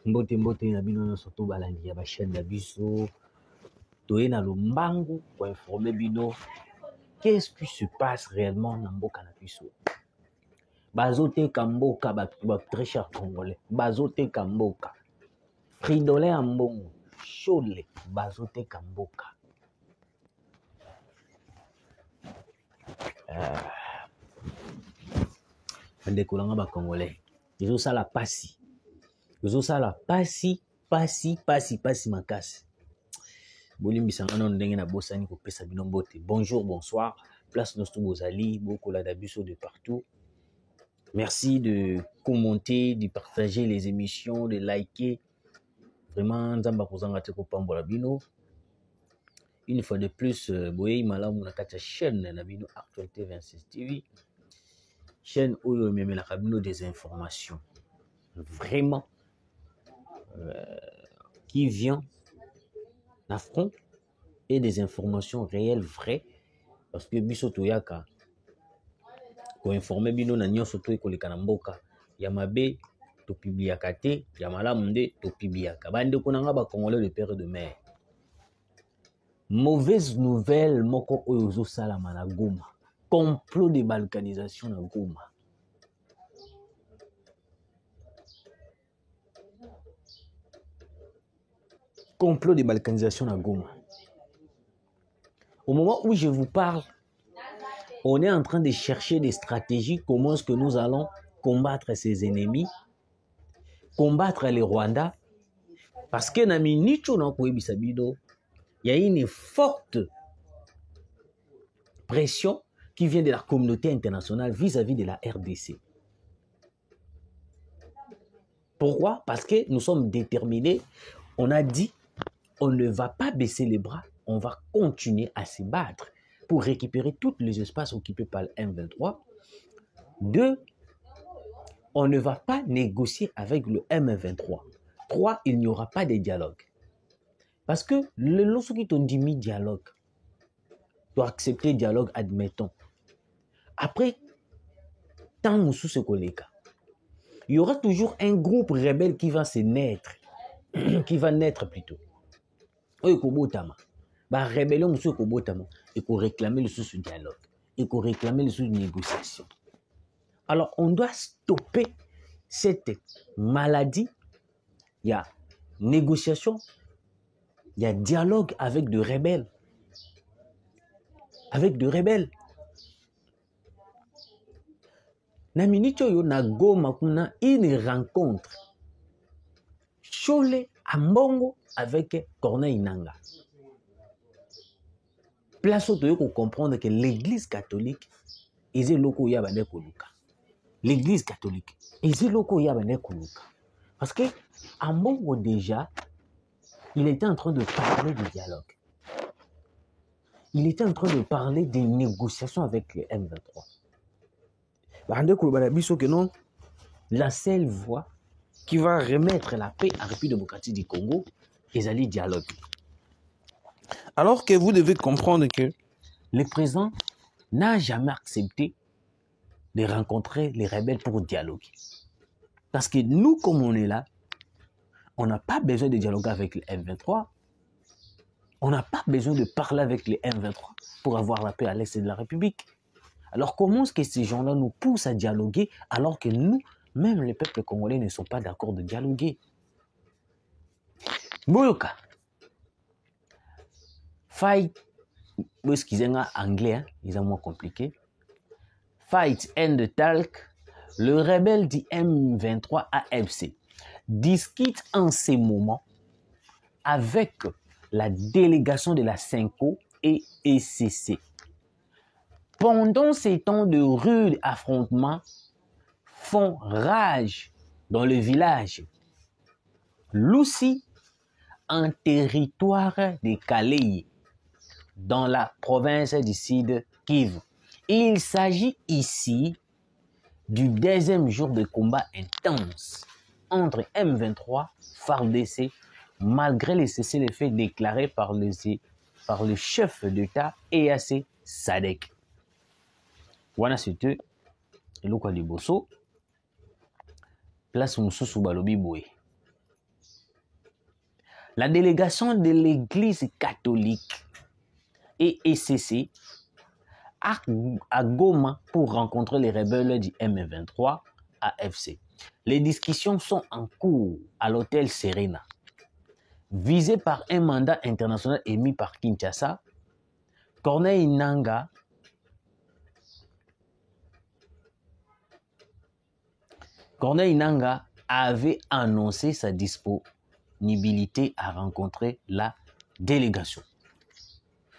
Mbote na bino surtout balandi ya ba chaîne na biso. Toye na lombangu pour informer bino qu'est-ce qui se passe réellement na mboka na biso. Bazote kamboka ba très cher congolais. Bazote kamboka. Fridolin ambongo. Chole bazote kamboka. Ndekolanga ba congolais. Ils ont ça la passi. Ils ont ça la passi makasi. Bolimbi sangano ndenge na bosani ko pesa bino mbote. Bonjour, bonsoir. Place Nostou Bozali, beaucoup la dabuso de partout. Merci de commenter, de partager les émissions, de liker. Vraiment, nzamba kozanga te ko pambola bino. Une fois de plus, boye malamu na kata chaîne na bino Actualité 26 TV. Chaîne où il y a des informations vraiment qui vient d'affront et des informations réelles, vraies, parce que biso toyaka ko informer bino na nyonso to ekoleka na mboka ya mabe to publiaka te ya malamu nde to publiaka bande ko nanga ba congolais de père et de mère. Mauvaise nouvelle moko oyo zo salama na Goma. Complot de balkanisation na Goma. Complot de balkanisation na Goma. Au moment où je vous parle, on est en train de chercher des stratégies, comment est-ce que nous allons combattre ces ennemis, combattre les Rwandais, parce que na minicho na koyebisa bido, il y a une forte pression qui vient de la communauté internationale vis-à-vis de la RDC. Pourquoi? Parce que nous sommes déterminés. On a dit, on ne va pas baisser les bras, on va continuer à se battre pour récupérer tous les espaces occupés par le M23. 2, on ne va pas négocier avec le M23. 3, il n'y aura pas de dialogue. Parce que lorsqu'ils t'ont dit dialogue, tu dois accepter le dialogue, admettons. Après, tant nous sous ce collègue, il y aura toujours un groupe rebelle qui va se naître, qui va naître plutôt. Et rébellion et qu'on réclamer le sous dialogue, et qu'on réclamer le sous négociation. Alors, on doit stopper cette maladie. Il y a négociation, il y a dialogue avec de rebelles. Avec de rebelles. Na minute yo na Goma kuna une rencontre. Chole Ambongo avec Corneille Nangaa. Place où tu peux comprendre que l'église catholique est loko ya bande koluka. L'église catholique est loko ya bande koluka. Parce que Ambongo déjà, il était en train de parler du dialogue. Il était en train de parler des négociations avec les M23. Bande koluka biso que non, la seule voie qui va remettre la paix à la République démocratique du Congo est le dialogue. Alors que vous devez comprendre que le président n'a jamais accepté de rencontrer les rebelles pour dialoguer. Parce que nous, comme on est là, on n'a pas besoin de dialoguer avec les M23. On n'a pas besoin de parler avec les M23 pour avoir la paix à l'est de la République. Alors comment est-ce que ces gens-là nous poussent à dialoguer alors que nous, même les peuples congolais, ne sont pas d'accord de dialoguer? Boyoka. Fight, excusez-moi, anglais, hein, ils sont moins compliqués. Fight and talk, le rebelle du M23 AFC discute en ces moments avec la délégation de la CENCO et ECC. Pendant ces temps de rudes affrontements, font rage dans le village Loussi, en territoire de Kalei, dans la province du Sud Kivu. Il s'agit ici du deuxième jour de combat intense entre M23 et FARDC, malgré les cessez-le-feu déclarés par le chef d'État EAC Sadek. Voilà c'était le cas de Bosso. Place Moussou Balobi Boé. La délégation de l'Église catholique et ECC à Goma pour rencontrer les rebelles du M23 AFC. Les discussions sont en cours à l'hôtel Serena. Visé par un mandat international émis par Kinshasa, Corneille Nangaa avait annoncé sa disponibilité à rencontrer la délégation.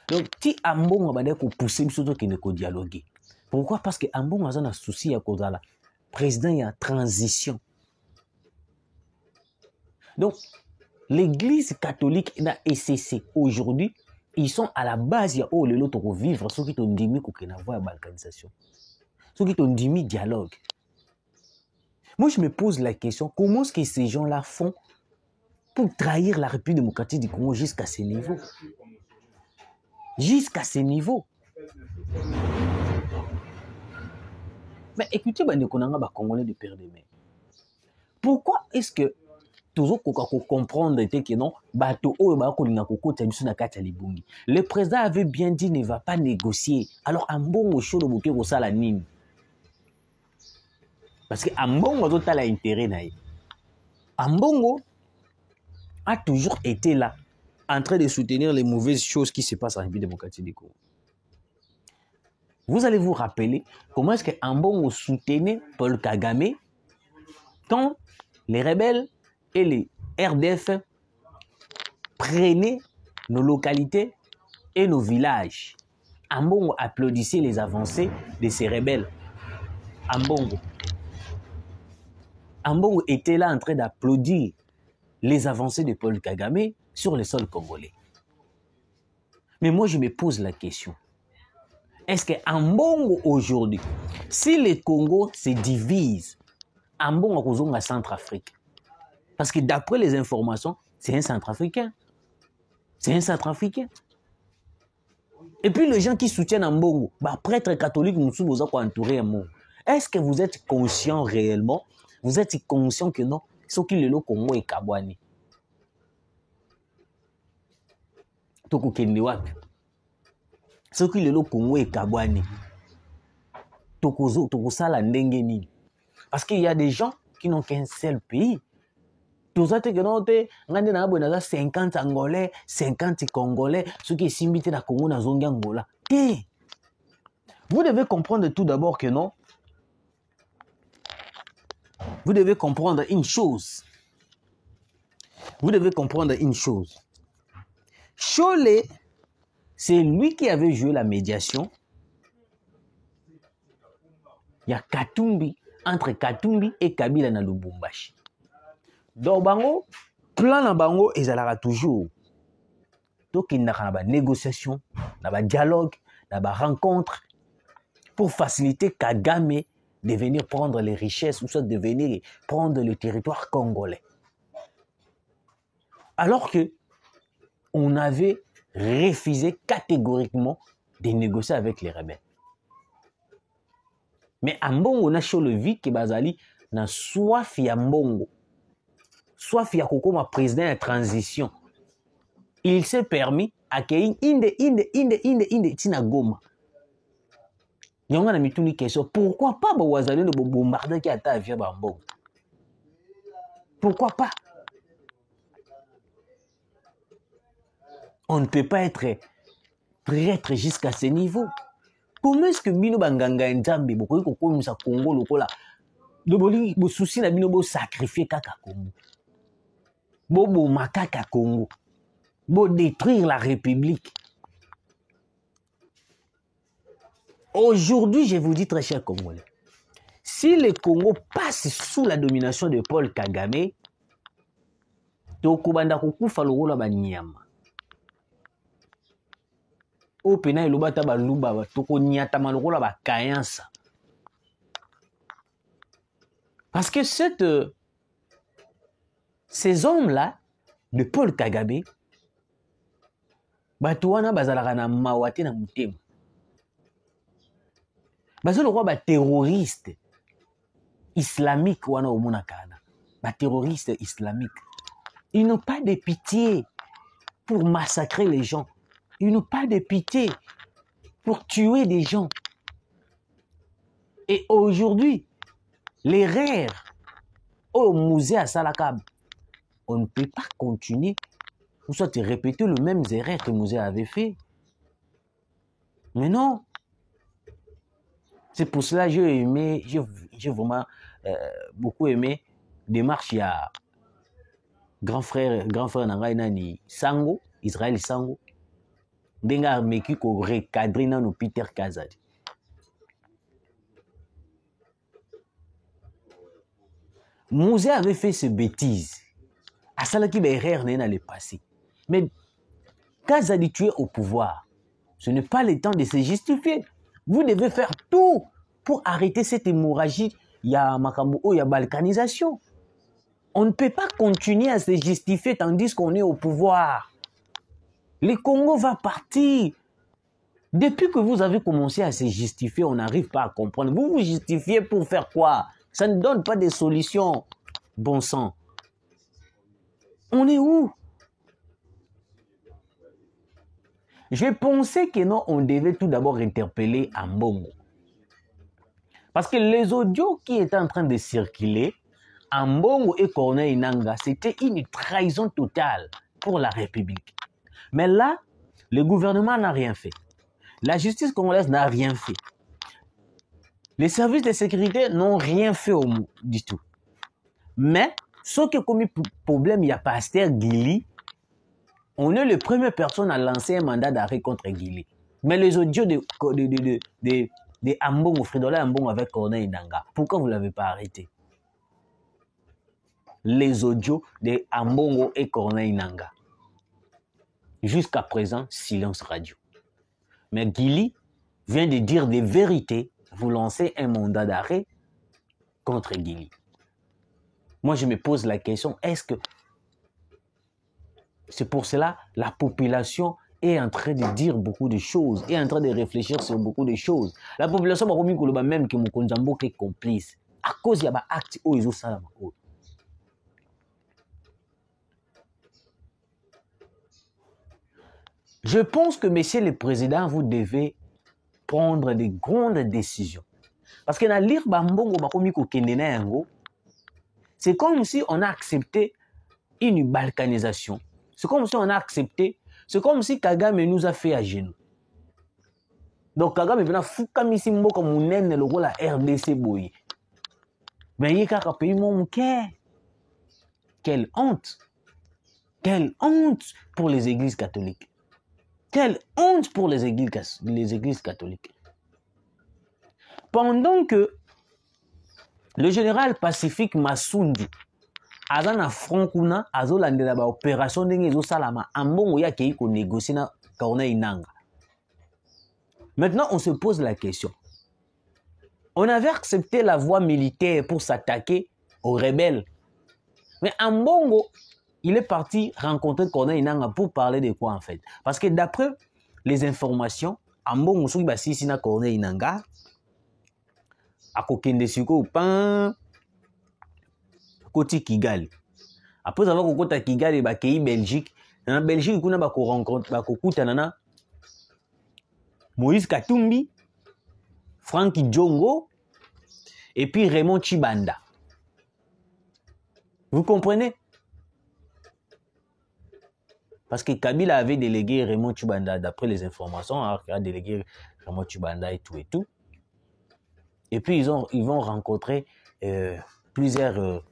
Donc, si Ambongo va pousser surtout qu'il ne peut dialoguer. Pourquoi? Parce que Ambongo a un souci à cause de la président il y a transition. Donc, l'Église catholique et la ECC aujourd'hui, ils sont à la base il y a oh le pour vivre ceux qui t'ont dit qu'on a voix à balkanisation, ceux qui t'ont dit dialogue. Moi, je me pose la question, comment est-ce que ces gens-là font pour trahir la République démocratique du Congo jusqu'à ce niveau? Jusqu'à ce niveau. Mais écoutez, les Congolais de père de mer. Pourquoi est-ce que toujours comprendre que non, le président avait bien dit ne va pas négocier. Alors, Ambongo chaud de au salanine. Parce que Ambongo a l'intérêt. Ambongo a toujours été là, en train de soutenir les mauvaises choses qui se passent en République démocratique du Congo. Vous allez vous rappeler comment est-ce que Ambongo soutenait Paul Kagame quand les rebelles et les RDF prenaient nos localités et nos villages. Ambongo applaudissait les avancées de ces rebelles. Ambongo était là en train d'applaudir les avancées de Paul Kagame sur le sol congolais. Mais moi, je me pose la question. Est-ce que Ambongo aujourd'hui, si le Congo se divise, Ambongo a Centrafrique? Parce que d'après les informations, c'est un Centrafricain. C'est un Centrafricain. Et puis les gens qui soutiennent Ambongo, prêtre catholique, nous sommes entourés Ambongo. Est-ce que vous êtes conscient réellement? Vous êtes conscient que non? Ce qui est le Congo est Kabwani. Toko Kendewapi. Ce qui est le Congo est Kabwani. Toko Sala Ndengeni. Parce qu'il y a des gens qui n'ont qu'un seul pays. Tout ça, c'est que nous avons 50 Angolais, 50 Congolais, ceux qui sont dans le Congo, dans le Angola. Vous devez comprendre tout d'abord que non. Vous devez comprendre une chose. Vous devez comprendre une chose. Cholet, c'est lui qui avait joué la médiation. Il y a Katumbi, entre Katumbi et Kabila dans Lubumbashi. Donc, bango, plan na bango, ils allaient toujours. Donc, il y a une négociation, un dialogue, une rencontre pour faciliter Kagame de venir prendre les richesses ou soit de venir prendre le territoire congolais. Alors que on avait refusé catégoriquement de négocier avec les rebelles. Mais à Mbongo, on a chaud le vide que Bazali n'a soif ya Mbongo. Soif ya Koko, ma président de transition. Il s'est permis d'accueillir inde tina Goma. Nyonga na mituni question, pourquoi pas Bazali ne bombarder qui a via Mbongo? Pourquoi pas? On ne peut pas être prêtre jusqu'à ce niveau. Comment est-ce que Bino Banganga Nzambi, beaucoup de comme ça Congo lokola, le souci na Bino bo sacrifier kaka Congo, bo makaka Congo, bo détruire la République. Aujourd'hui, je vous dis très cher Congolais, si le Congo passe sous la domination de Paul Kagame, tokobanda kokufa lokola banyama. Au pena ilobata baluba toko nyata malokola ba kayansa. Parce que ces hommes-là de Paul Kagame batuana bazalaka na mawate na mutema. Bazalo ba terroriste islamique wana omona kana. Ba terroriste islamique. Ils n'ont pas de pitié pour massacrer les gens. Ils n'ont pas de pitié pour tuer des gens. Et aujourd'hui, l'erreur au musée à Salakab, on ne peut pas continuer ou soit répéter les mêmes erreurs que le musée avait fait. Mais non. C'est pour cela que j'ai vraiment beaucoup aimé démarche. Il y a grand frère Nangai Nani Sango, Israël Sango, Denga Meki ko recadrer dans Peter Kazadi. Mosé avait fait ces bêtises. À ça qui est erreur dans le passé. Mais Kazadi tu es au pouvoir. Ce n'est pas le temps de se justifier. Vous devez faire tout pour arrêter cette hémorragie. Il y a Makambo, il y a balkanisation. On ne peut pas continuer à se justifier tandis qu'on est au pouvoir. Le Congo va partir. Depuis que vous avez commencé à se justifier, on n'arrive pas à comprendre. Vous vous justifiez pour faire quoi? Ça ne donne pas de solution. Bon sang. On est où? Je pensais que non, on devait tout d'abord interpeller Ambongo. Parce que les audios qui étaient en train de circuler, Ambongo et Corneille Nangaa, c'était une trahison totale pour la République. Mais là, le gouvernement n'a rien fait. La justice congolaise n'a rien fait. Les services de sécurité n'ont rien fait du tout. Mais, ce qui a commis problème, il y a Pasteur Guili. On est la première personne à lancer un mandat d'arrêt contre Guili. Mais les audios de Ambongo, Fridolin Ambongo avec Corneille Nangaa, pourquoi vous ne l'avez pas arrêté? Les audios de Ambongo et Corneille Nangaa. Jusqu'à présent, silence radio. Mais Guili vient de dire des vérités. Vous lancez un mandat d'arrêt contre Guili. Moi, je me pose la question, est-ce que c'est pour cela la population est en train de dire beaucoup de choses, est en train de réfléchir sur beaucoup de choses. La population va même que Mokonjambo est complice à cause de l'acte où ils ont ça. Je pense que, monsieur le président, vous devez prendre de grandes décisions. Parce que dans l'île Bambongo, c'est comme si on a accepté une balkanisation. C'est comme si on a accepté, c'est comme si Kagame nous a fait à genoux. Donc Kagame est fou comme ici, comme on aime le rôle la RDC boy. Mais il y a un pays mon cœur. Quelle honte! Quelle honte pour les églises catholiques! Quelle honte pour les églises catholiques! Pendant que le général Pacifique Massoudi Azana Frankuna, Azolandela ba opération d'Engezo Salama, Ambongo ya kei ko négocier na Corneille Nangaa. Maintenant, on se pose la question. On avait accepté la voie militaire pour s'attaquer aux rebelles. Mais Ambongo, il est parti rencontrer Corneille Nangaa pour parler de quoi en fait? Parce que d'après les informations, Ambongo soki ba sisi na Corneille Nangaa, akokende siko pan Koti Kigali. Après avoir kokota Kigali ba kei Belgique, na Belgique kuna ba ko rencontre ba kokuta nana Moïse Katumbi, Francky Djongo et puis Raymond Chibanda. Vous comprenez? Parce que Kabila avait délégué Raymond Chibanda d'après les informations, alors qu'il a délégué Raymond Chibanda et tout. Et puis ils vont rencontrer plusieurs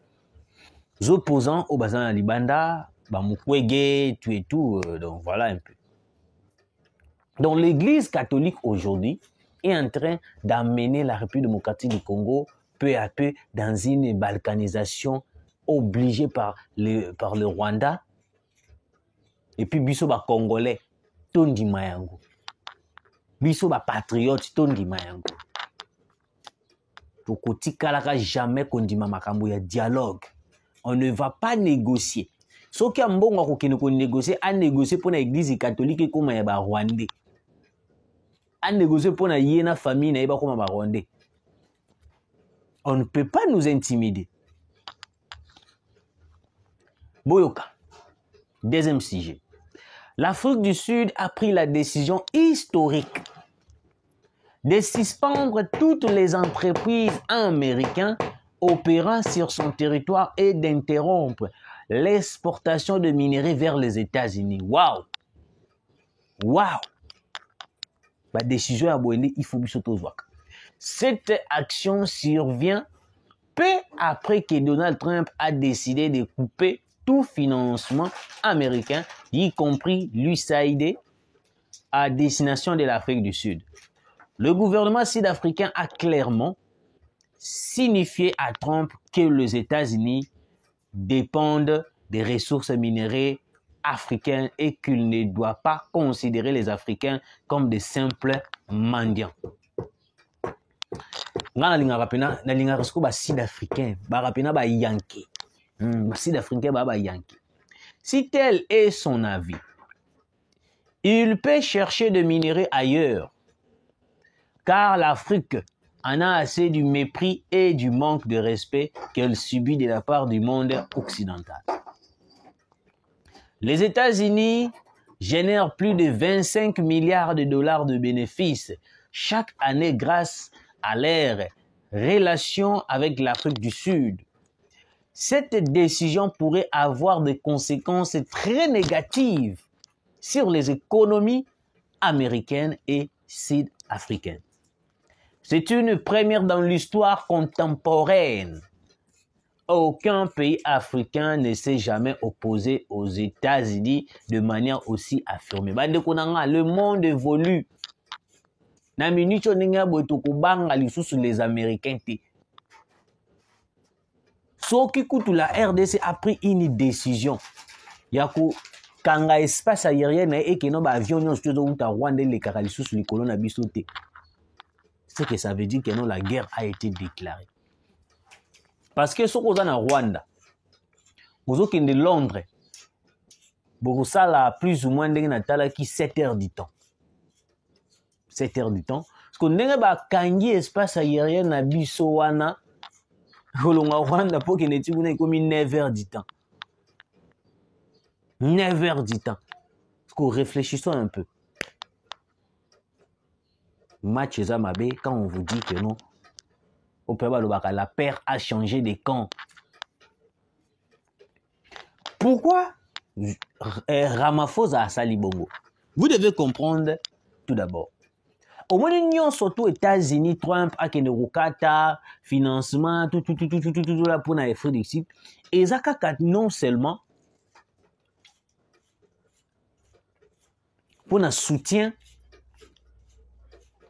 opposants au Bazan Libanda, Bamukwege, tout. Donc voilà un peu. Donc l'église catholique aujourd'hui est en train d'amener la République démocratique du Congo peu à peu dans une balkanisation obligée par le Rwanda. Et puis biso ba Congolais, tondi mayango. Biso ba patriote, tondi mayango. Tokoti kalaka jamais kondima makambo ya dialogue. On ne va pas négocier. Ce qui est bon, on négocier, à négocier pour l'église catholique comme ya ba Rwandais. À négocier pour la yéna famille na comme ba Rwandais. On ne peut pas nous intimider. Boyoka. Deuxième sujet. L'Afrique du Sud a pris la décision historique de suspendre toutes les entreprises américaines opérant sur son territoire et d'interrompre l'exportation de minerais vers les États-Unis. Waouh! Waouh! La décision a bondi, il faut biso tozwaka. Cette action survient peu après que Donald Trump a décidé de couper tout financement américain, y compris l'USAID, à destination de l'Afrique du Sud. Le gouvernement sud-africain a clairement signifié à Trump que les États-Unis dépendent des ressources minérales africaines et qu'il ne doit pas considérer les Africains comme des simples mendiants. Si tel est son avis, il peut chercher de minerais ailleurs, car l'Afrique en a assez du mépris et du manque de respect qu'elle subit de la part du monde occidental. Les États-Unis génèrent plus de 25 milliards de dollars de bénéfices chaque année grâce à leurs relations avec l'Afrique du Sud. Cette décision pourrait avoir des conséquences très négatives sur les économies américaines et sud-africaines. C'est une première dans l'histoire contemporaine. Aucun pays africain ne s'est jamais opposé aux États-Unis de manière aussi affirmée. Le monde évolue. Na minute les Américains. Soki kutu la RDC a pris une décision. Yako kanga espace aérien et que no ba avion nyo studio uta Rwanda les karalisu sur les colonnes abisoté. C'est que ça veut dire que non, la guerre a été déclarée. Parce que ce qu'on a en Rwanda, vous avez de Londres, vous avez plus ou moins qui 7 heures du temps. 7 heures du temps. Parce qu'on a un espace aérien na Bissowana, Rwanda pour qu'il y ait comme 9 heures du temps. 9 heures du temps. Parce qu'on réfléchissons un peu. Match Zamabe, quand on vous dit que non, la paire a changé de camp. Pourquoi Ramaphosa a sali bongo? Vous devez comprendre tout d'abord. Au moins, l'Union, surtout aux États-Unis, Trump a que Rukata, financement, tout là pour l'Afrique du Sud. Et Zaka non seulement pour un soutien,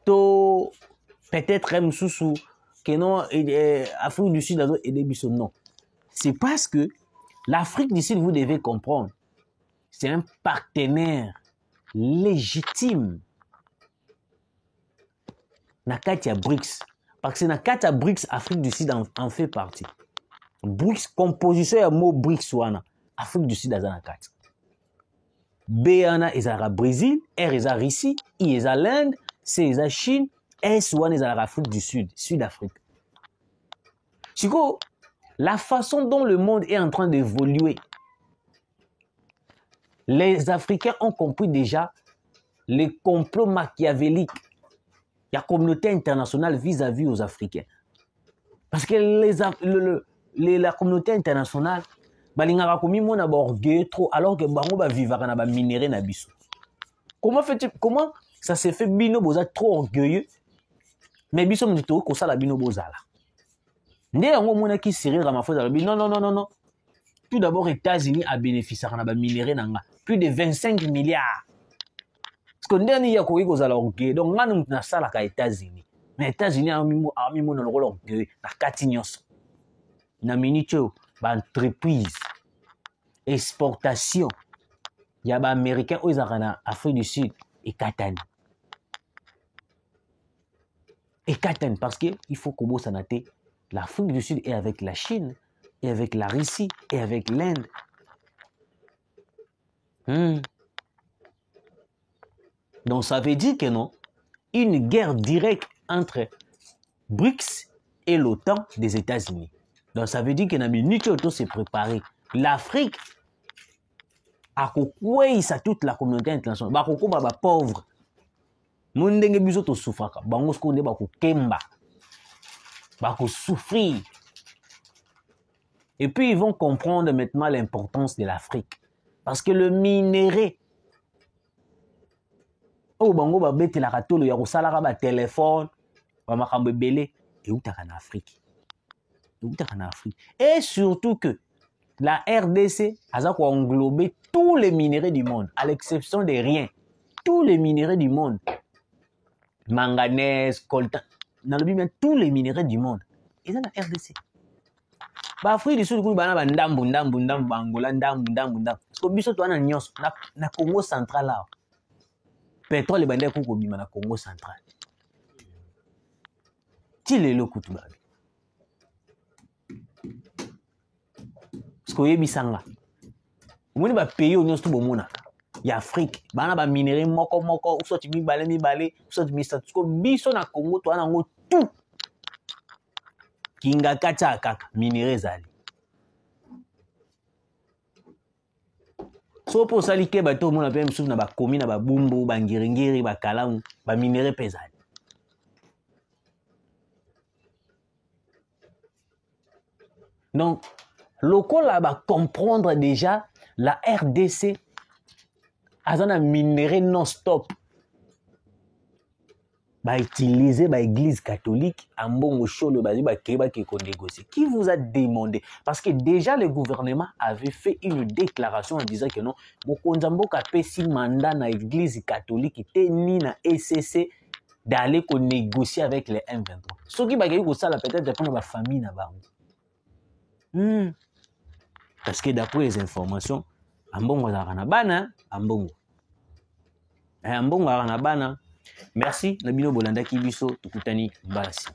peut-être même sous que non, Afrique du Sud et des bisons, non. C'est parce que l'Afrique du Sud, vous devez comprendre, c'est un partenaire légitime. Nakatia BRICS. Parce que Nakatia BRICS, Afrique du Sud en fait partie. BRICS, composition du mot BRICS, Afrique du Sud, Nakatia. B, est Brésil, R, est Russie, I, est l'Inde, C, est Chine, S, est l'Afrique du Sud, Sud-Afrique. Chico, la façon dont le monde est en train d'évoluer, les Africains ont compris déjà les complots machiavéliques. Il y a communauté internationale vis-à-vis aux Africains. Parce que la communauté internationale, trop alors que bango ba vivre na ba minerai na biso. Comment ça se fait bino boza trop orgueilleux mais biso mdito ko sala bino bozala. Ndé yango mona ki Cyril Ramaphosa non. Tout d'abord États-Unis a bénéficié na ba minerai nanga plus de 25 milliards. Parce que ndé ni ya ko zala orgueilleux donc ngana na sala ka États-Unis. Mais États-Unis a mis na orgueilleux na kati nyonso. Na minicho ba entreprise exportation il y a des Américains aux Afrique du Sud et Katane parce que il faut que ça nate l'Afrique du Sud est avec la Chine et avec la Russie et avec l'Inde. Donc ça veut dire que non, une guerre directe entre BRICS et l'OTAN des États-Unis. Donc ça veut dire que Naminucho s'est préparé. L'Afrique akokweyisa toute la communauté internationale bakokoma bapauvre mo ndenge biso tosufraka bango sikoyo nde bakokemba bakosouffrir. Et puis ils vont comprendre maintenant l'importance de l'Afrique parce que le minerai oyo bango babetelaka tolo ya kosalaka batelefone bamakambo ebele eutaka na Afrique. Et surtout que la RDC a englobé tous les minéraux du monde, à l'exception de rien. Tous les minéraux du monde. Manganèse, coltan, tous les minéraux du monde. Ils sont la RDC. L'Afrique du Sud, il y a Angola, parce que biso toana nyos na Congo central là. Pétrole bandé ko bima na Congo central. Ti lelo kutuba. Parce que yebisanga. Omoni ba pays nyos to bomona. Ya Afrique, bana ba minerai moko soit mibale, soit misatu ko biso na Congo toana ngo tout. Kinga kacha kaka minerai zali. So po salike ba to mona pe msusu na ba komi na ba bumbu ba ngiringiri ba kalamu ba minerai pezali. Donc lokola ba comprendre déjà la RDC azana minerai non stop. Ba utiliser ba église catholique en bongo cholo ba keba ki ko négocier. Qui vous a demandé? Parce que déjà le gouvernement avait fait une déclaration en disant que non, mokonza mboka pesi mandat na église catholique te ni na ECC d'aller ko négocier avec les M23. Ce qui ba ko sala peut-être pour la famille na bango. Parce que d'après les informations, ambongo za kana bana, ambongo na bana. Merci, Nabino Bolanda Kibiso, Tukutani Mbasi.